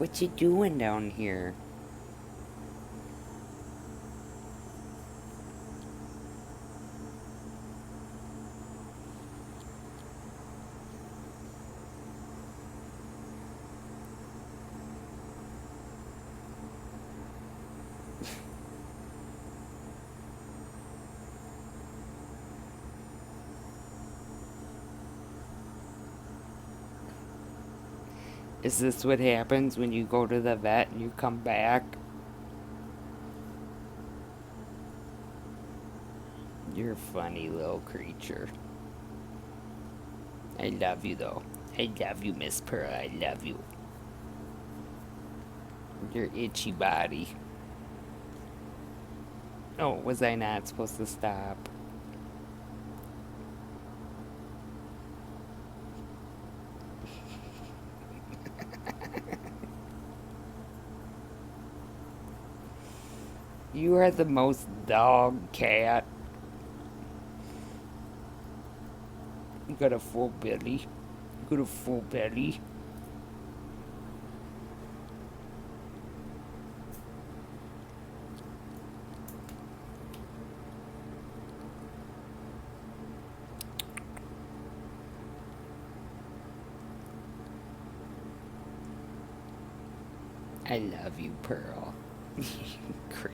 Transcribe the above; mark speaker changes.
Speaker 1: What you doing down here? Is this what happens when you go to the vet and you come back? You're a funny little creature. I love you though. I love you, Miss Pearl. I love you. Your itchy body. Oh, was I not supposed to stop? You are the most dog cat. You got a full belly. You got a full belly. I love you, Pearl.